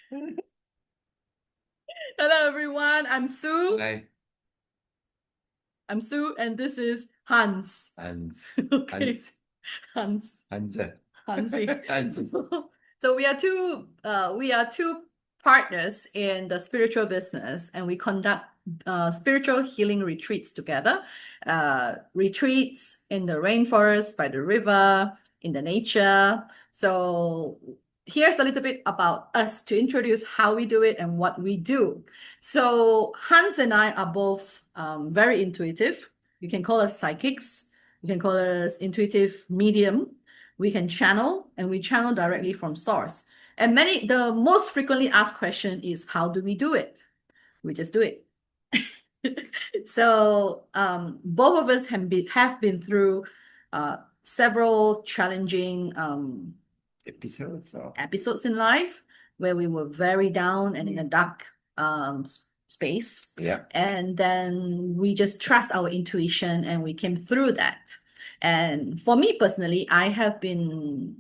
Hello, everyone. I'm Sue. Hi, I'm Sue, and this is Hans. Hans. Okay, Hans. Hans. Hansa. Hansi. Hans. So we are two partners in the spiritual business, and we conduct spiritual healing retreats together. Retreats in the rainforest, by the river, in the nature. So here's a little bit about us to introduce how we do it and what we do. So Hans and I are both very intuitive. You can call us psychics. You can call us intuitive medium. We can channel, and we channel directly from source. And the most frequently asked question is, how do we do it? We just do it. So both of us have been through several challenging episodes in life where we were very down and in a dark space. Yeah. And then we just trust our intuition and we came through that. And for me personally, I have been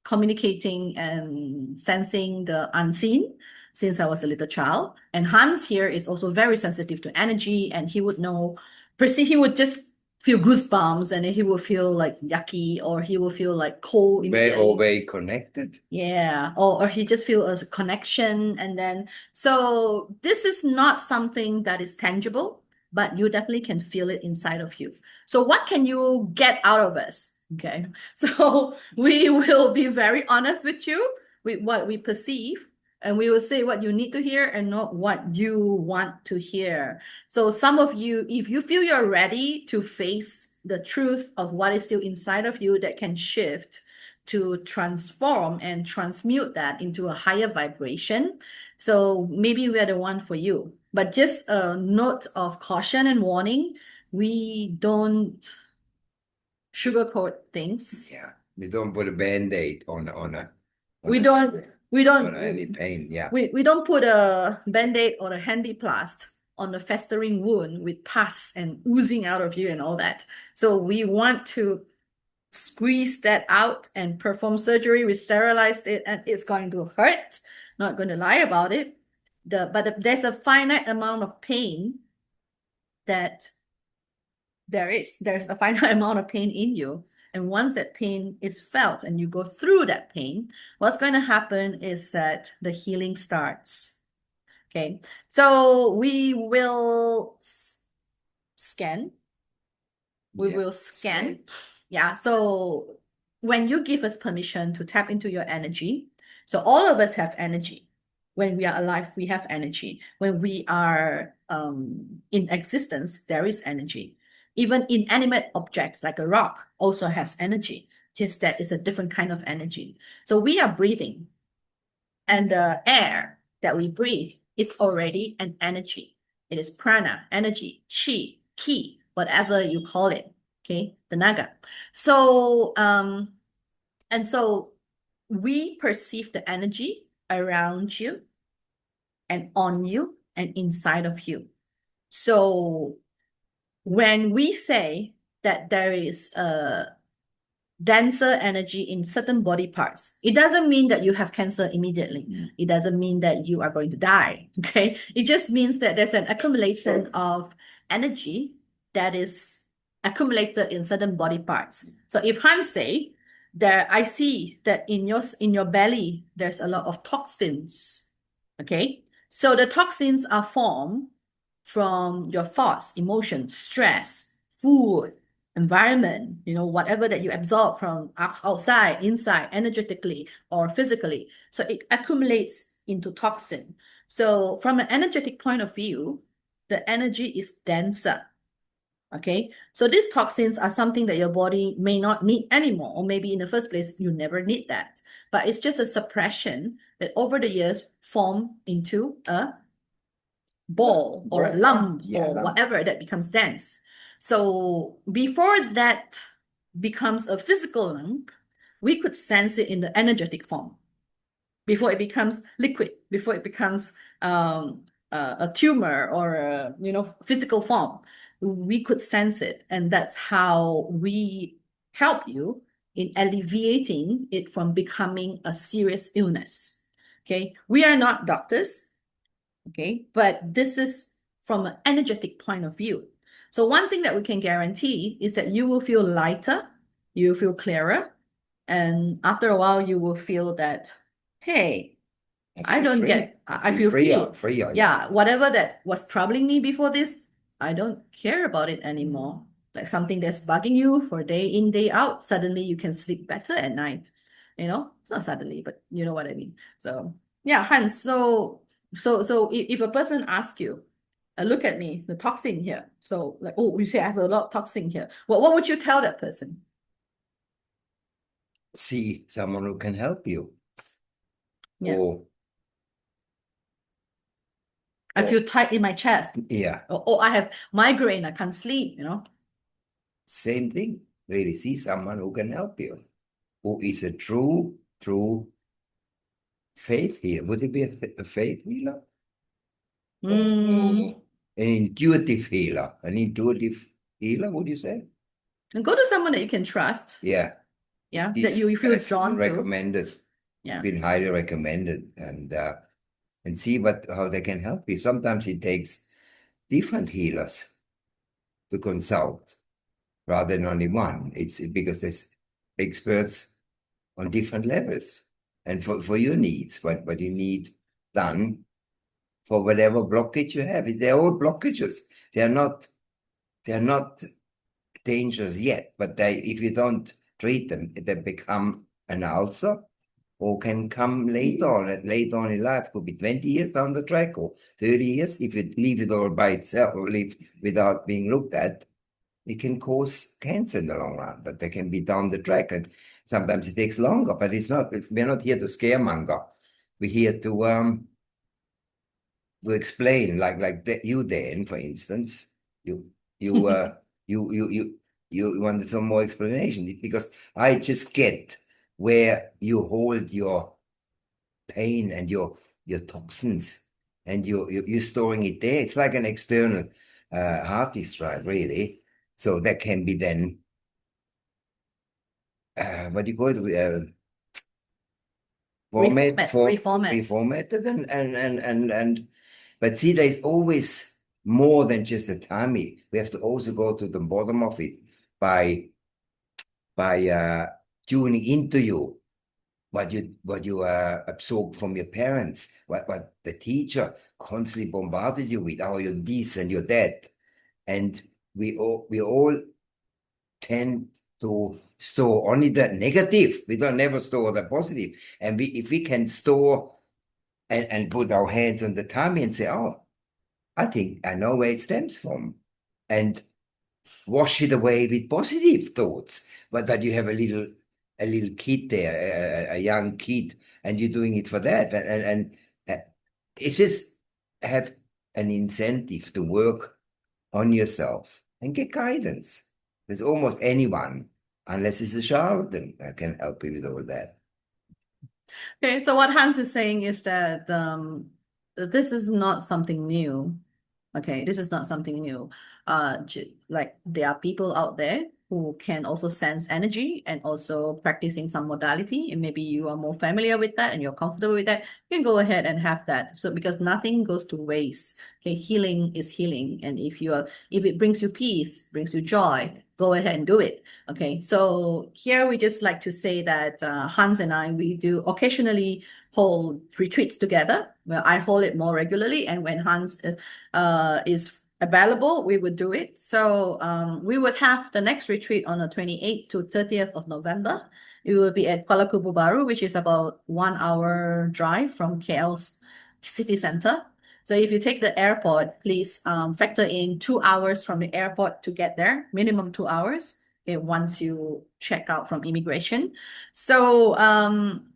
communicating and sensing the unseen since I was a little child. And Hans here is also very sensitive to energy, and he would know, he would just feel goosebumps, and then he will feel like yucky, or he will feel like cold immediately. Very connected. Yeah, or he just feel a connection. And then, so this is not something that is tangible, but you definitely can feel it inside of you. So what can you get out of us? Okay, so we will be very honest with you with what we perceive, and we will say what you need to hear and not what you want to hear. So some of you, if you feel you're ready to face the truth of what is still inside of you that can shift, to transform and transmute that into a higher vibration. So maybe we are the one for you. But just a note of caution and warning, we don't sugarcoat things. Yeah. We don't put a band-aid on We a don't we on don't any pain. Yeah. we don't put a band-aid or a handy plast on the festering wound with pus and oozing out of you and all that. So we want to squeeze that out and perform surgery. We sterilized it, and it's going to hurt. Not going to lie about it. There's a finite amount of pain that there's a finite amount of pain in you. And once that pain is felt and you go through that pain, what's going to happen is that the healing starts. Okay. So we will scan. We Yeah. will scan. Yeah. So when you give us permission to tap into your energy, so all of us have energy. When we are alive, we have energy. When we are in existence, there is energy. Even inanimate objects like a rock also has energy, just that it's a different kind of energy. So we are breathing, and the air that we breathe is already an energy. It is prana, energy, chi, ki, whatever you call it. Okay, the naga. So and so we perceive the energy around you and on you and inside of you. So when we say that there is a denser energy in certain body parts, it doesn't mean that you have cancer immediately. It doesn't mean that you are going to die. Okay. It just means that there's an accumulation of energy that is accumulated in certain body parts. So if Hans say that I see that in your belly, there's a lot of toxins. Okay. So the toxins are formed from your thoughts, emotions, stress, food, environment, whatever that you absorb from outside, inside, energetically or physically. So it accumulates into toxin. So from an energetic point of view, the energy is denser. Okay. So these toxins are something that your body may not need anymore, or maybe in the first place, you never need that. But it's just a suppression that over the years form into a ball or a lump or whatever that becomes dense. So before that becomes a physical lump, we could sense it in the energetic form. Before it becomes liquid, before it becomes a tumor or a physical form, we could sense it, and that's how we help you in alleviating it from becoming a serious illness. Okay, we are not doctors. Okay, but this is from an energetic point of view. So one thing that we can guarantee is that you will feel lighter, you will feel clearer, and after a while you will feel that, hey, I I feel don't free. get, I I feel feel freer, free. freer, yeah. Yeah, whatever that was troubling me before this, I don't care about it anymore. Like something that's bugging you for day in, day out, suddenly you can sleep better at night. You know, it's not suddenly, but you know what I mean. So yeah, Hans. So if a person asks you, look at me, the toxin here. So like, oh, you say I have a lot of toxin here. What would you tell that person? See someone who can help you. Yeah, Or, I or feel tight in my chest. yeah, Or I have migraine, I can't sleep, you know. same thing. Really see someone who can help you. Who is a true faith healer. Would it be a faith healer? Mm, Or an intuitive healer? An intuitive healer, would you say? and go to someone that you can trust. Yeah. Yeah, that It's you feel has been drawn to. recommended. It's Yeah. been highly recommended, and see what how they can help you. Sometimes it takes different healers to consult rather than only one. It's because there's experts on different levels and for your needs, what you need done for whatever blockage you have. They're all blockages. They're not dangerous yet, but if you don't treat them, they become an ulcer or can come later on in life. Could be 20 years down the track or 30 years. If you leave it all by itself or leave without being looked at, it can cause cancer in the long run, but they can be down the track. And sometimes it takes longer, but we're not here to scaremonger. We're here to explain, like you, Dan, for instance, you you you you you wanted some more explanation because I just get where you hold your pain and your toxins and you're storing it there. It's like an external hard disk drive, really. So that can be then what do you call it? Reformat. Reformatted and but see, there's always more than just the tummy. We have to also go to the bottom of it by tuning into you what you absorb from your parents, what the teacher constantly bombarded you with, oh, you're this and you're that. And we all tend to store only the negative. We don't never store the positive. And if we can store and put our hands on the tummy and say, oh, I think I know where it stems from. And wash it away with positive thoughts. But that you have a little kid there, a young kid, and you're doing it for that. And it's just have an incentive to work on yourself and get guidance. There's almost anyone, unless it's a charlatan, that can help you with all that. Okay, so what Hans is saying is that this is not something new. Okay, this is not something new. Like there are people out there who can also sense energy and also practicing some modality, and maybe you are more familiar with that and you're comfortable with that, you can go ahead and have that. So because nothing goes to waste. Okay, healing is healing. And if it brings you peace, brings you joy, go ahead and do it. Okay, so here we just like to say that Hans and I, we do occasionally hold retreats together. Well, I hold it more regularly, and when Hans is available, we would do it. So we would have the next retreat on the 28th to 30th of November. It will be at Kuala Kubu Baru, which is about 1 hour drive from KL's city center. So if you take the airport, please factor in 2 hours from the airport to get there, minimum 2 hours. Okay, once you check out from immigration. So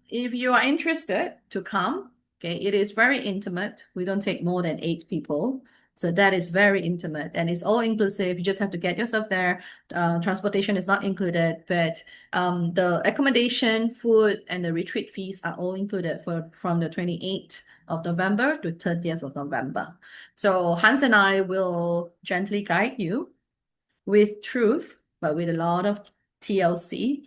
if you are interested to come, okay, it is very intimate. We don't take more than 8 people. So that is very intimate and it's all inclusive. You just have to get yourself there. Transportation is not included, but the accommodation, food, and the retreat fees are all included from the 28th of November to 30th of November. So Hans and I will gently guide you with truth, but with a lot of TLC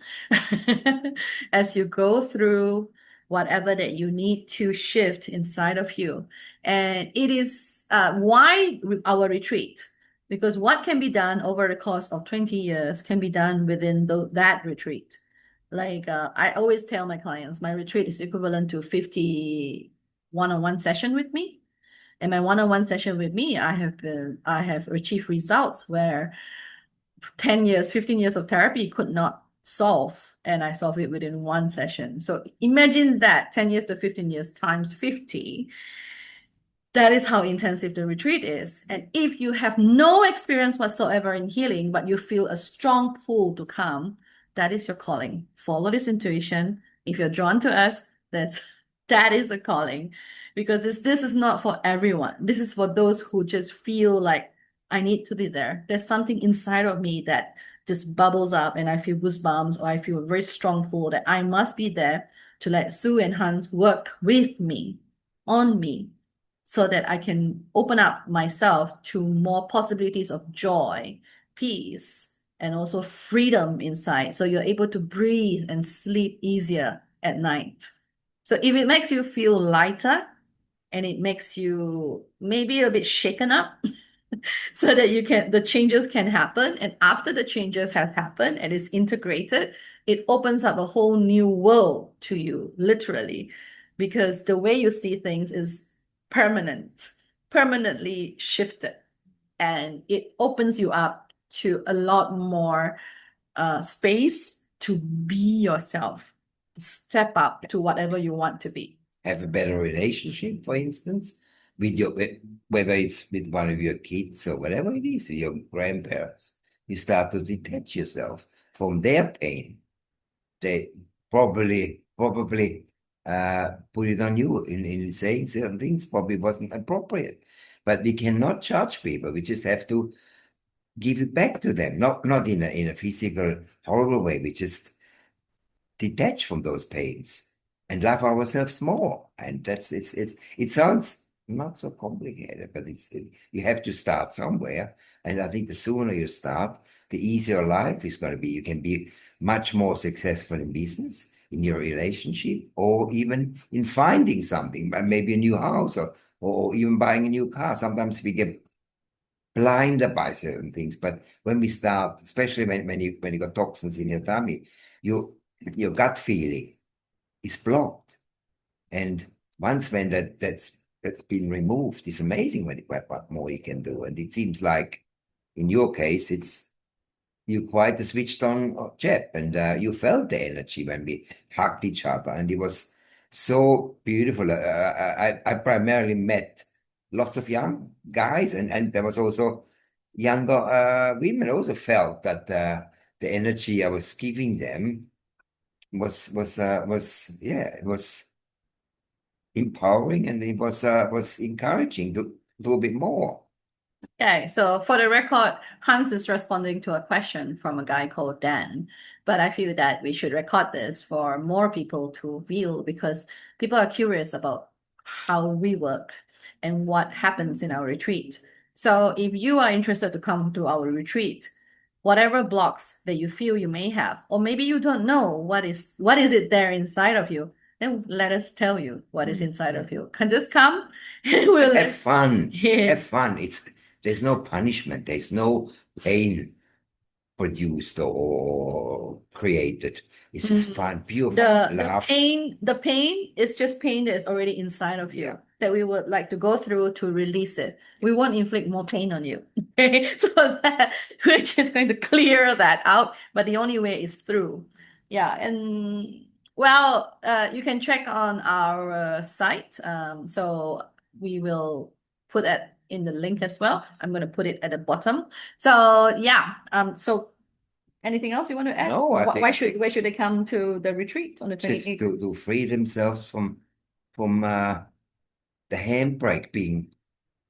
as you go through whatever that you need to shift inside of you. And it is why our retreat? Because what can be done over the course of 20 years can be done within that retreat. Like I always tell my clients, my retreat is equivalent to 50 one-on-one session with me. In my one-on-one session with me, I have achieved results where 10 years, 15 years of therapy could not solve, and I solve it within one session. So imagine that 10 years to 15 years times 50. That is how intensive the retreat is. And if you have no experience whatsoever in healing, but you feel a strong pull to come, that is your calling. Follow this intuition. If you're drawn to us, that is a calling. Because this is not for everyone. This is for those who just feel like I need to be there. There's something inside of me that just bubbles up and I feel goosebumps, or I feel a very strong pull that I must be there to let Sue and Hans work with me, on me, so that I can open up myself to more possibilities of joy, peace, and also freedom inside. So you're able to breathe and sleep easier at night. So if it makes you feel lighter and it makes you maybe a bit shaken up, so that the changes can happen. And after the changes have happened and is integrated, it opens up a whole new world to you, literally, because the way you see things is permanently shifted, and it opens you up to a lot more space to be yourself, step up to whatever you want to be. Have a better relationship, for instance, whether it's with one of your kids or whatever it is, your grandparents. You start to detach yourself from their pain. They probably put it on you in saying certain things probably wasn't appropriate. But we cannot judge people. We just have to give it back to them, not in a physical horrible way. We just detach from those pains and love ourselves more. And it sounds not so complicated, but you have to start somewhere. And I think the sooner you start, the easier life is going to be. You can be much more successful in business, in your relationship, or even in finding something, maybe a new house or even buying a new car. Sometimes we get blinded by certain things, but when we start, especially when you got toxins in your tummy, your gut feeling is blocked. And once when that's been removed, it's amazing what more you can do. And it seems like in your case, you're quite a switched on chap, and you felt the energy when we hugged each other, and it was so beautiful. I primarily met lots of young guys, and there was also younger women also felt that the energy I was giving them was yeah, it was empowering, and it was encouraging to do a bit more. Okay, so for the record, Hans is responding to a question from a guy called Dan, but I feel that we should record this for more people to view, because people are curious about how we work and what happens in our retreat. So if you are interested to come to our retreat, whatever blocks that you feel you may have, or maybe you don't know what is it there inside of you, then let us tell you what is inside of you. Can just come and we'll Have fun. Yeah. Have fun. There's no punishment. There's no pain produced or created. It's just fun, pure fun, laugh. The pain is just pain that is already inside of you, Yeah. that we would like to go through to release it. We won't inflict more pain on you. Okay? So that we're just going to clear that out, but the only way is through. Yeah, and well, you can check on our site. So we will put that in the link as well. I'm going to put it at the bottom. So yeah, so anything else you want to add? No, Why should they come to the retreat on the just 28th? to free themselves from the handbrake being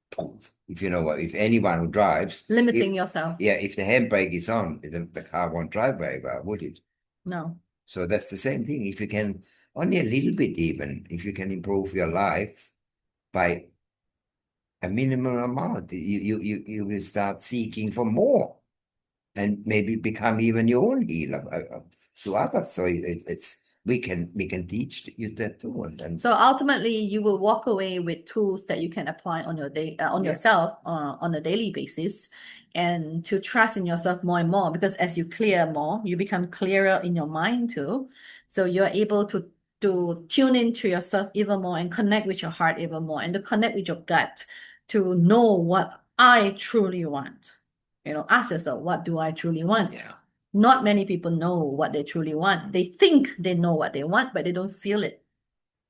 pulled. If you know what, if anyone who drives, Limiting yourself. yeah, if the handbrake is on, the car won't drive very well, would it? No. So that's the same thing. If you can, only a little bit even, if you can improve your life by a minimum amount, you will start seeking for more and maybe become even your own healer to others. So it's we can teach you that too. And So ultimately, you will walk away with tools that you can apply on your day on Yeah. yourself on a daily basis, and to trust in yourself more and more. Because as you clear more, you become clearer in your mind too. So you're able to tune into yourself even more and connect with your heart even more, and to connect with your gut to know what I truly want. You know, ask yourself, what do I truly want? yeah, Not many people know what they truly want. They think they know what they want, but they don't feel it.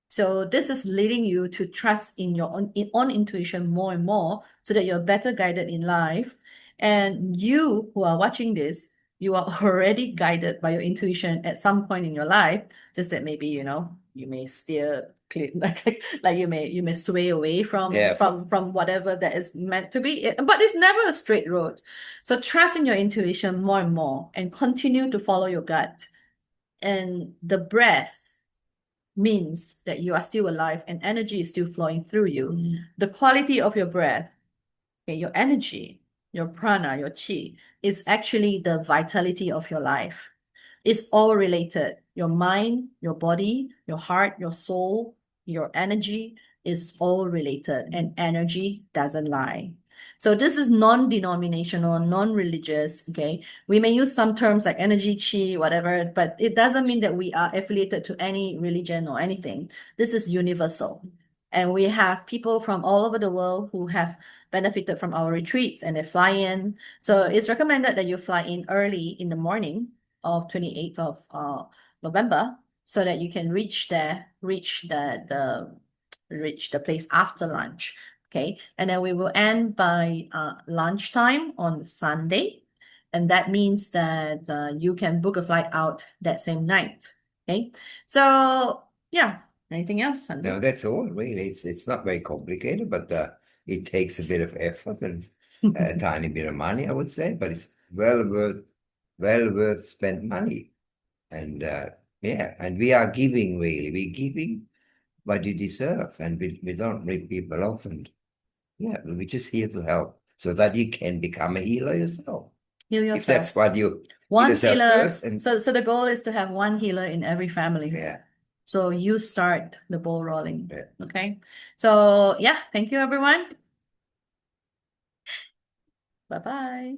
So this is leading you to trust in your own intuition more and more, so that you're better guided in life. And you who are watching this, you are already guided by your intuition at some point in your life. Just that maybe, you may steer clear, like you may sway away from Yeah, from whatever that is meant to be. But it's never a straight road. So trust in your intuition more and more, and continue to follow your gut. And the breath means that you are still alive and energy is still flowing through you. The quality of your breath, okay, your energy, your prana, your chi, is actually the vitality of your life. It's all related. Your mind, your body, your heart, your soul, your energy is all related, and energy doesn't lie. So this is non-denominational, non-religious, okay? We may use some terms like energy, chi, whatever, but it doesn't mean that we are affiliated to any religion or anything. This is universal. And we have people from all over the world who have benefited from our retreats, and they fly in. So it's recommended that you fly in early in the morning of 28th of November, so that you can reach the place after lunch. Okay. And then we will end by lunchtime on Sunday. And that means that you can book a flight out that same night. Okay. So yeah. Anything else, Hans? no, that's all really. It's not very complicated, but it takes a bit of effort and a tiny bit of money, I would say, but it's well worth spent money. And yeah, and we are giving really. We're giving what you deserve, and we don't rip people off. And yeah, we're just here to help so that you can become a healer yourself. Heal If yourself. that's what you heal One yourself healer. first, and So the goal is to have one healer in every family. yeah, So you start the ball rolling. yeah. Okay. So yeah, thank you everyone. Bye-bye.